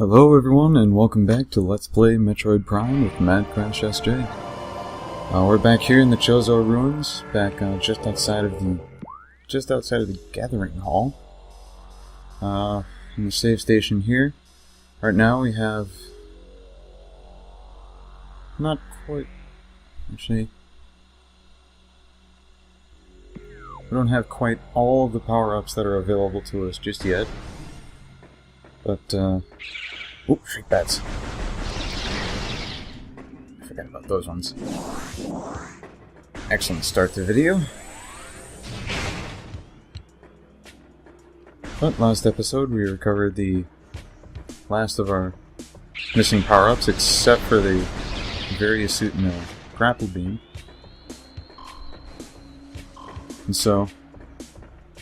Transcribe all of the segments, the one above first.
Hello everyone, and welcome back to Let's Play Metroid Prime with Mad Crash SJ. We're back here in the Chozo Ruins, back just outside of the Gathering Hall. In the save station here. Right now we have not quite actually we don't have quite all of the power-ups that are available to us just yet. But ooh, shriek bats. I forgot about those ones. Excellent start to the video. But last episode we recovered the last of our missing power-ups, except for the various suit and the grapple beam. And so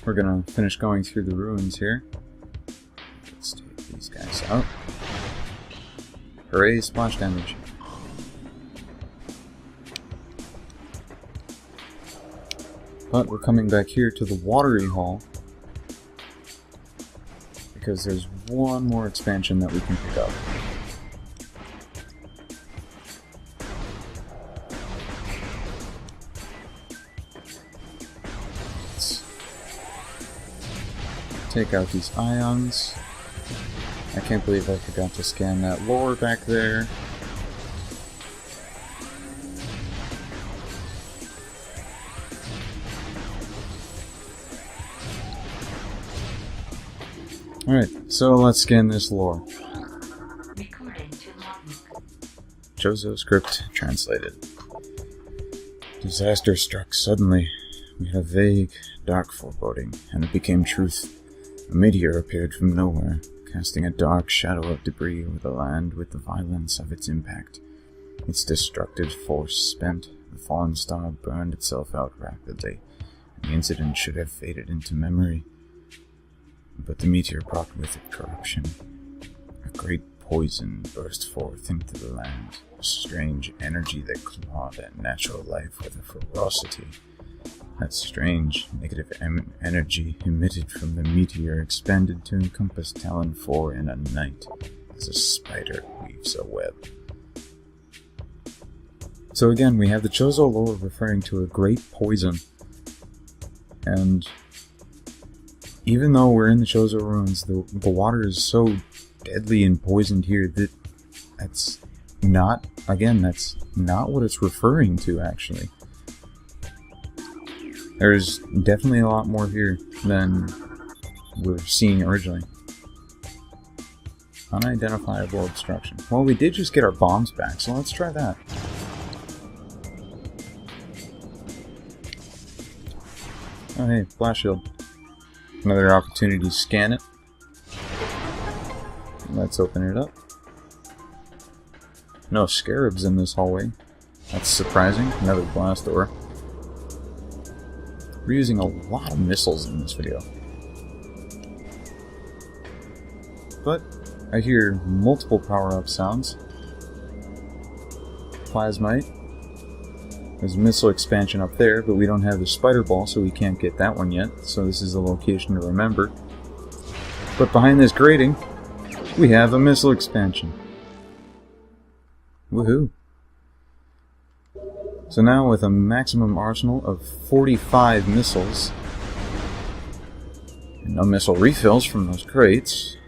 we're gonna finish going through the ruins here. Let's take these guys out. Hooray, splash damage. But we're coming back here to the watery hall because there's one more expansion that we can pick up. Let's take out these ions. I can't believe I forgot to scan that lore back there. Alright, so let's scan this lore. Chozo script translated. Disaster struck suddenly. We had a vague, dark foreboding, and it became truth. A meteor appeared from nowhere, casting a dark shadow of debris over the land with the violence of its impact. Its destructive force spent, the fallen star burned itself out rapidly. The incident should have faded into memory. But the meteor brought with it corruption. A great poison burst forth into the land, a strange energy that clawed at natural life with a ferocity. That strange, negative energy emitted from the meteor expanded to encompass Talon 4 in a night, as a spider weaves a web. So again, we have the Chozo lore referring to a great poison, and even though we're in the Chozo Ruins, the water is so deadly and poisoned here that that's not what it's referring to, actually. There's definitely a lot more here than we're seeing originally. Unidentifiable obstruction. Well, we did just get our bombs back, so let's try that. Oh hey, blast shield. Another opportunity to scan it. Let's open it up. No scarabs in this hallway. That's surprising. Another blast door. We're using a lot of missiles in this video. But I hear multiple power-up sounds. Plasmite. There's a missile expansion up there, but we don't have the spider ball, so we can't get that one yet. So this is a location to remember. But behind this grating, we have a missile expansion. Woohoo! So now with a maximum arsenal of 45 missiles, and no missile refills from those crates,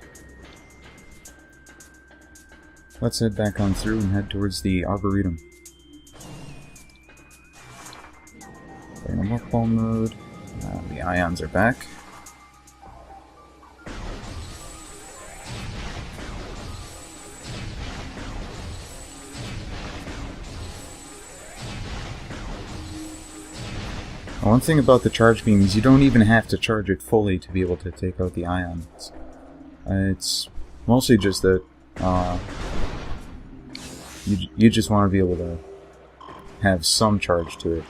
let's head back on through and head towards the Arboretum. In a mothball mode, the ions are back. One thing about the charge beam is you don't even have to charge it fully to be able to take out the ions. It's mostly just that you just want to be able to have some charge to it.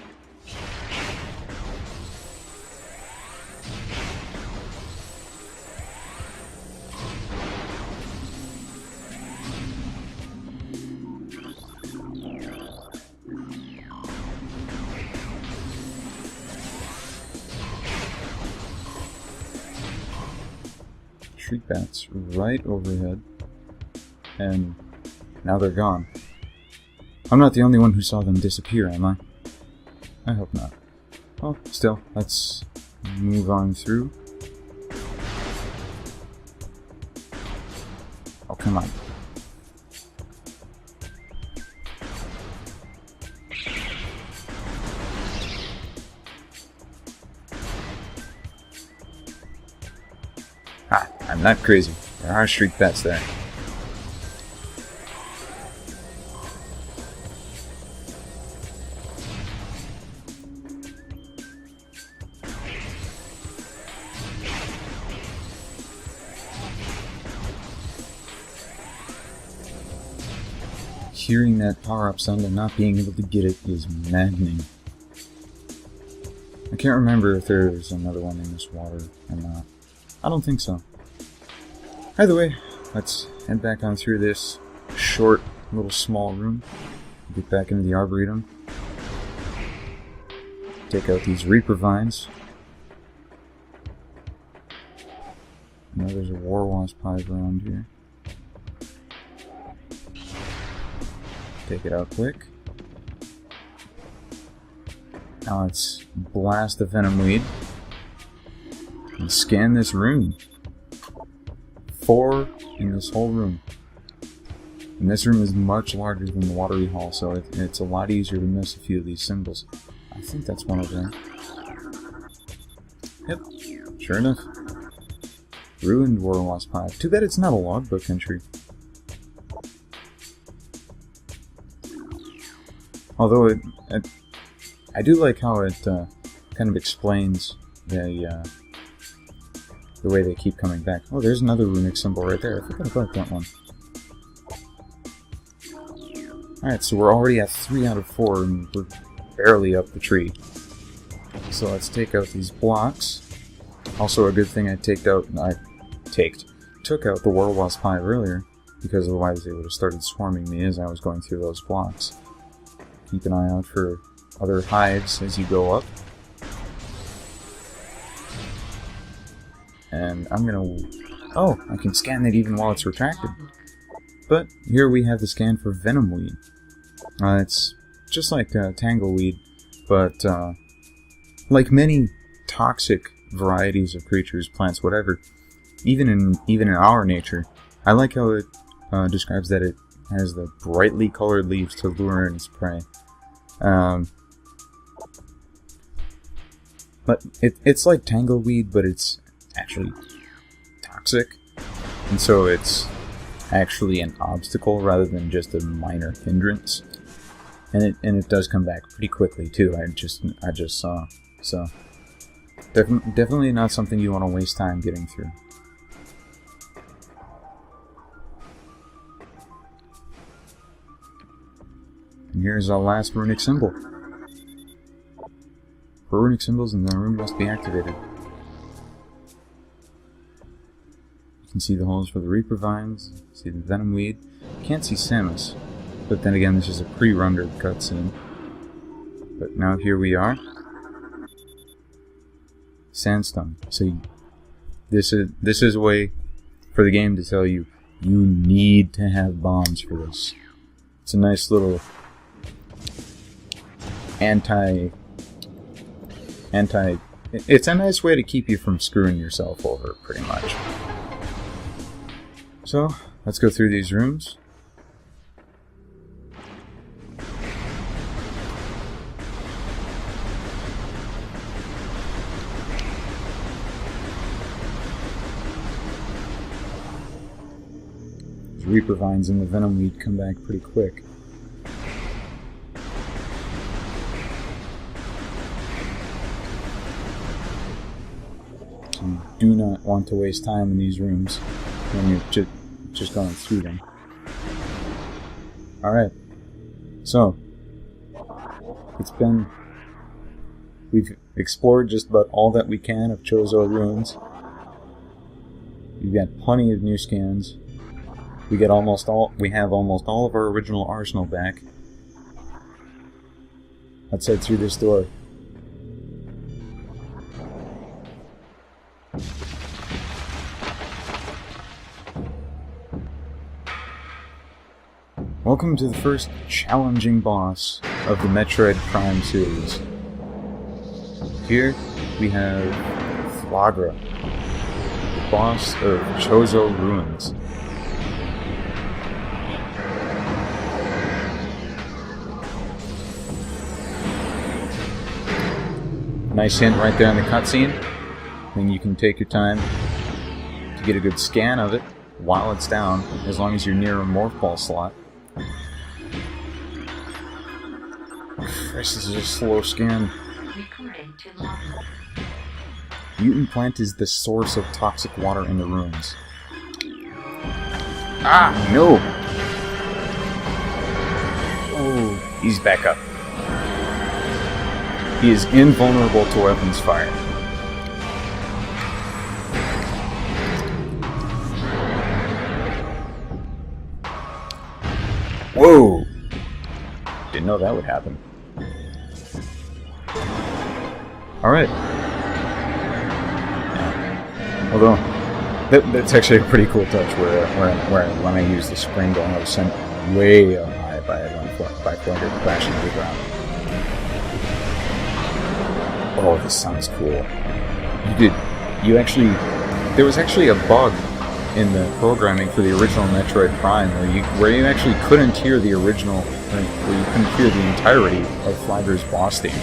Shriek bats right overhead. and now they're gone. I'm not the only one who saw them disappear, am I? I hope not. Well, still, let's move on through. Oh, come on. Ah, I'm not crazy. There are street bats there. Hearing that power-up sound and not being able to get it is maddening. I can't remember if there's another one in this water or not. I don't think so. Either way, let's head back on through this short, little small room. Get back into the Arboretum. Take out these Reaper Vines. I know there's a War Wasp hive around here. Take it out quick. Now let's blast the Venom Weed and scan this room. 4 in this whole room. And this room is much larger than the watery hall, so it's a lot easier to miss a few of these symbols. I think that's one of them. Yep, sure enough. Ruined War Wasp hive. Too bad it's not a logbook entry. Although I do like how it kind of explains the way they keep coming back. Oh, there's another runic symbol right there. I forgot about that one. Alright, so we're already at 3 out of 4, and we're barely up the tree. So let's take out these blocks. Also a good thing I took out the War Wasp hive earlier, because otherwise they would have started swarming me as I was going through those blocks. Keep an eye out for other hives as you go up. And I'm gonna... Oh, I can scan it even while it's retracted. But here we have the scan for Venom Weed. It's just like Tangleweed, but like many toxic varieties of creatures, plants, whatever, even in our nature, I like how it describes that it has the brightly colored leaves to lure in its prey. But it's like Tangleweed, but it's actually toxic, and so it's actually an obstacle rather than just a minor hindrance. And it does come back pretty quickly too. I just saw. So definitely not something you want to waste time getting through. And here's our last runic symbol. 4 runic symbols and the room must be activated. You can see the holes for the Reaper Vines, see the Venom Weed. Can't see Samus, but then again this is a pre-rendered cutscene. But now here we are. Sandstone. So this is a way for the game to tell you you need to have bombs for this. It's a nice little it's a nice way to keep you from screwing yourself over, pretty much. So, let's go through these rooms. The Reaper Vines and the Venom Weed come back pretty quick. You do not want to waste time in these rooms when you're just going through them. Alright, so we've explored just about all that we can of Chozo Ruins. We've got plenty of new scans. We have almost all of our original arsenal back. Let's head through this door. Welcome to the first challenging boss of the Metroid Prime series. Here we have Flagra, the boss of Chozo Ruins. Nice hint right there in the cutscene. Then you can take your time to get a good scan of it while it's down, as long as you're near a morph ball slot. This is a slow scan. Mutant plant is the source of toxic water in the ruins. Ah, no! Oh, he's back up. He is invulnerable to weapons fire. Whoa! Didn't know that would happen. Alright. Yeah. Although, that's actually a pretty cool touch where when I use the spring gun, I was sent way up high by Flutter crashing to the ground. Oh, this sounds cool. There was actually a bug in the programming for the original Metroid Prime where you actually couldn't hear the original, where you couldn't hear the entirety of Flagra's boss theme.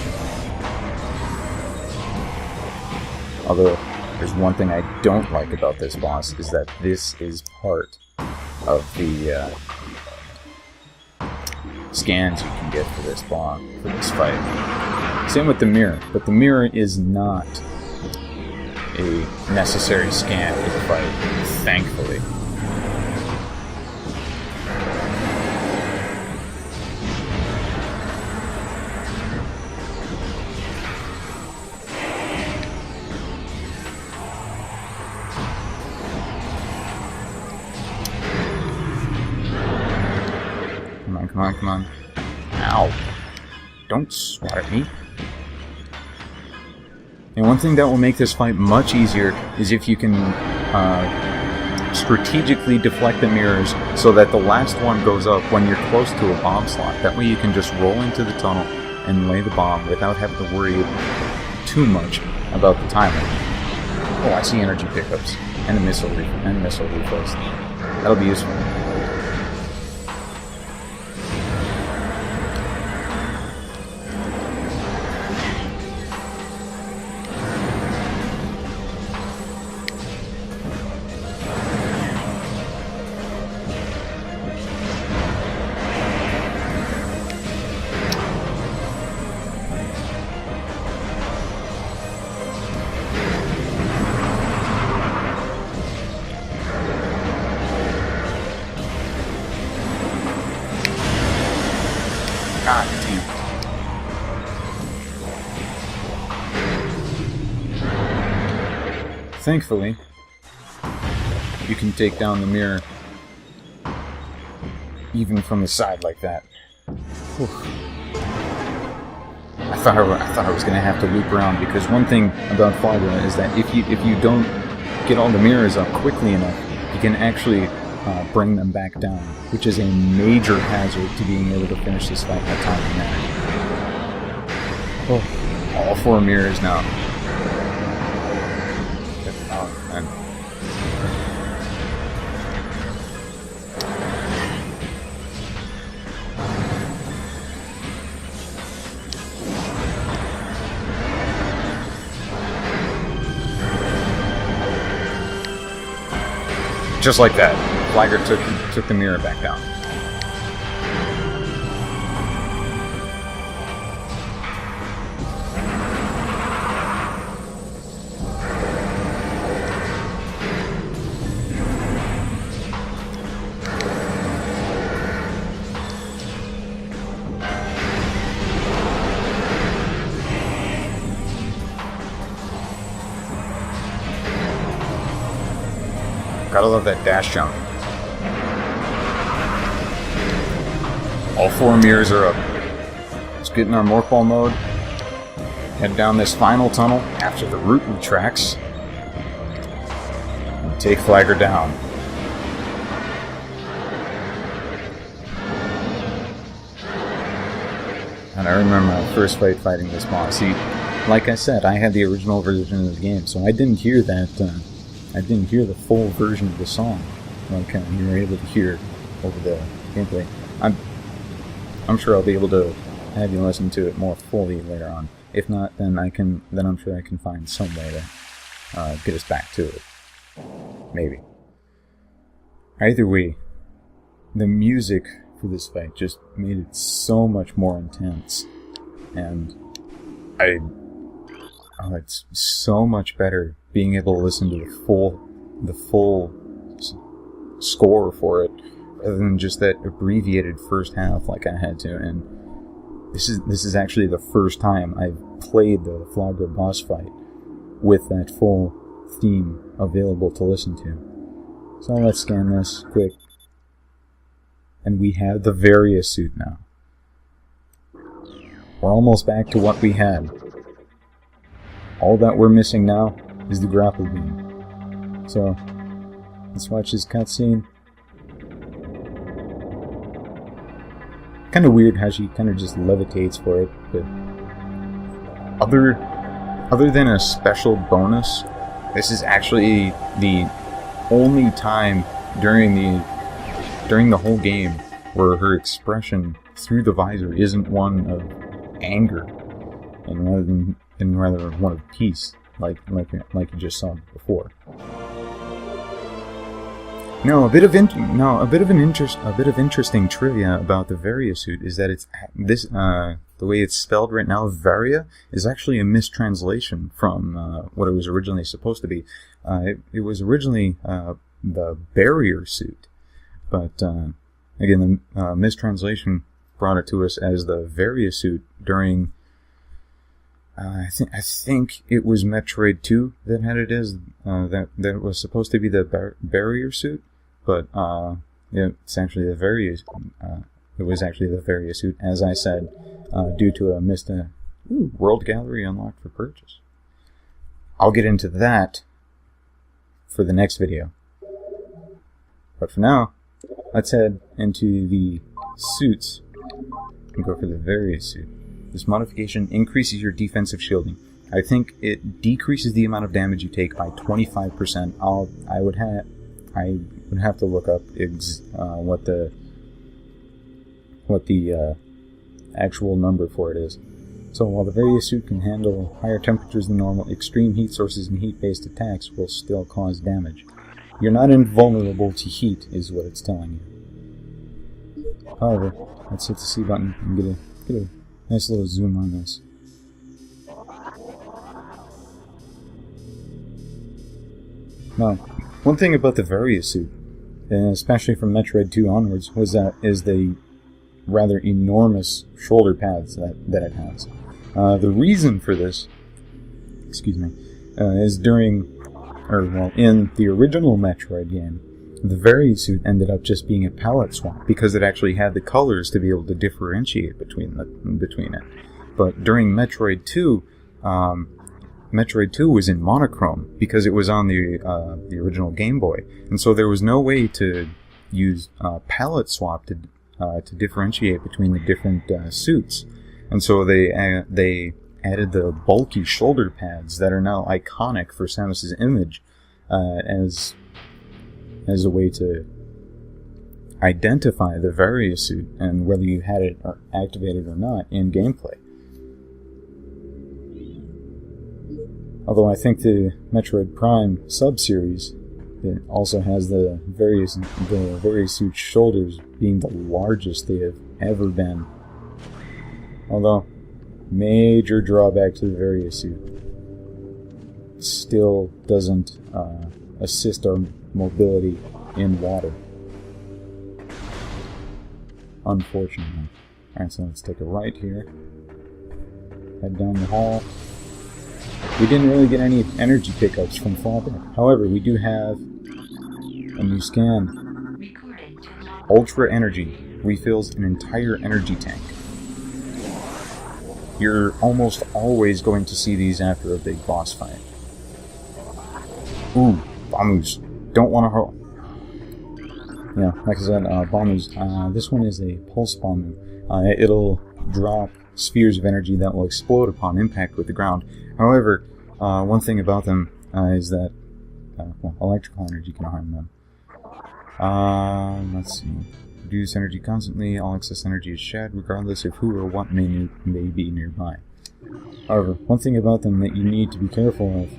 Although, there's one thing I don't like about this boss, is that this is part of the scans you can get for this boss, for this fight. Same with the mirror, but the mirror is not a necessary scan for the fight, thankfully. Come on. Ow. Don't swat at me. And one thing that will make this fight much easier is if you can strategically deflect the mirrors so that the last one goes up when you're close to a bomb slot. That way you can just roll into the tunnel and lay the bomb without having to worry too much about the timing. Oh, I see energy pickups and a missile refills. That'll be useful. God damn. Thankfully, you can take down the mirror even from the side like that. Whew. I thought I was going to have to loop around, because one thing about Flagra is that if you don't get all the mirrors up quickly enough, you can actually bring them back down, which is a major hazard to being able to finish this fight in a timely manner. Oh, all 4 mirrors now. Oh, man. Just like that, Flagra took the mirror back down. Gotta love that dash jump. All 4 mirrors are up. Let's get in our morph ball mode. Head down this final tunnel after the route retracts. And take Flagra down. And I remember my first fight fighting this boss. See, like I said, I had the original version of the game, so I didn't hear that. I didn't hear the full version of the song, like you were able to hear over the gameplay. I'm sure I'll be able to have you listen to it more fully later on. If not, then I'm sure I can find some way to get us back to it. Maybe. Either way, the music for this fight just made it so much more intense, and it's so much better being able to listen to the full score for it, rather than just that abbreviated first half like I had to. And this is actually the first time I've played the Flagra boss fight with that full theme available to listen to. So let's scan this quick. And we have the Various suit now. We're almost back to what we had. All that we're missing now is the grapple beam. So, let's watch this cutscene. Kind of weird how she kind of just levitates for it, but other than a special bonus, this is actually the only time during the whole game where her expression through the visor isn't one of anger, and rather one of peace, like you just saw before. No, a bit of interesting trivia about the Varia suit is that it's the way it's spelled right now, Varia, is actually a mistranslation from what it was originally supposed to be. It was originally the Barrier suit, but again, the mistranslation brought it to us as the Varia suit during. I think it was Metroid 2 that had it as that was supposed to be the Barrier suit, but it's actually the Varia. It was actually the Varia suit, as I said, due to a missed World Gallery unlocked for purchase. I'll get into that for the next video. But for now, let's head into the suits and go for the Varia suit. This modification increases your defensive shielding. I think it decreases the amount of damage you take by 25%. I would have to look up what the actual number for it is. So while the Varia suit can handle higher temperatures than normal, extreme heat sources and heat-based attacks will still cause damage. You're not invulnerable to heat, is what it's telling you. However, let's hit the C button and get a nice little zoom on this. Now, one thing about the Varia suit, and especially from Metroid 2 onwards, is the rather enormous shoulder pads that it has. The reason for this, is in the original Metroid game, the Varia suit ended up just being a palette swap because it actually had the colors to be able to differentiate between it. But during Metroid 2, Metroid 2 was in monochrome because it was on the original Game Boy, and so there was no way to use palette swap to differentiate between the different suits, and so they added the bulky shoulder pads that are now iconic for Samus's image as a way to identify the Varia suit and whether you had it activated or not in gameplay. Although I think the Metroid Prime sub-series, it also has the Varia suit shoulders being the largest they have ever been. Although, major drawback to the Varia suit, still doesn't assist our mobility in water. Unfortunately. Alright, so let's take a right here. Head down the hall. We didn't really get any energy pickups from fallback. However, we do have a new scan. Ultra Energy refills an entire energy tank. You're almost always going to see these after a big boss fight. Ooh, Bamus. Don't want to hurl. Yeah, like I said, Bamus. This one is a pulse Bamu. It'll drop spheres of energy that will explode upon impact with the ground. However, one thing about them is that electrical energy can harm them. Let's see. Reduce energy constantly. All excess energy is shed, regardless of who or what may be nearby. However, one thing about them that you need to be careful of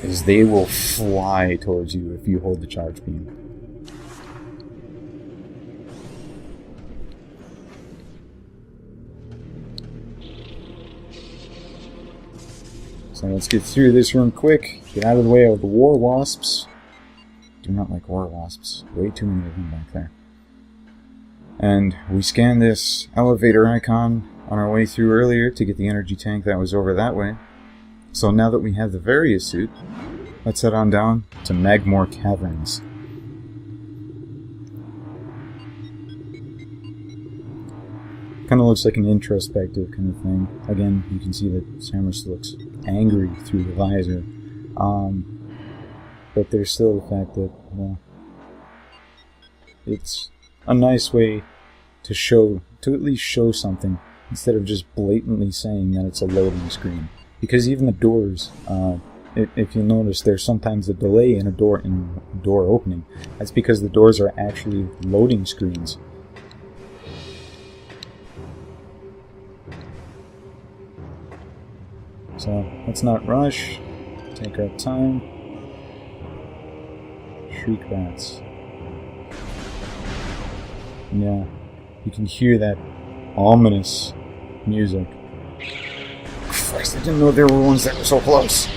is they will fly towards you if you hold the charge beam. So let's get through this room quick. Get out of the way of the war wasps. Do not like war wasps. Way too many of them back there. And we scanned this elevator icon on our way through earlier to get the energy tank that was over that way. So now that we have the Varia suit, let's head on down to Magmoor Caverns. Kind of looks like an introspective kind of thing. Again, you can see that Samus looks angry through the visor. But there's still the fact that, well, it's a nice way to at least show something, instead of just blatantly saying that it's a loading screen. Because even the doors, if you notice, there's sometimes a delay in a door opening. That's because the doors are actually loading screens. So let's not rush. Take our time. Shriek bats. Yeah, you can hear that ominous music. Christ, I didn't know there were ones that were so close.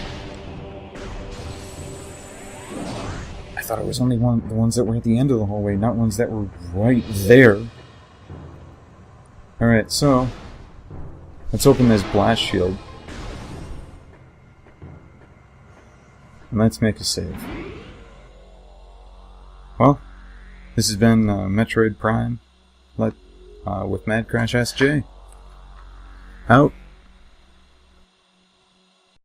I thought it was only the ones that were at the end of the hallway, not ones that were right there. Alright, so let's open this blast shield. And let's make a save. Well, this has been Metroid Prime with Mad Crash SJ. Out.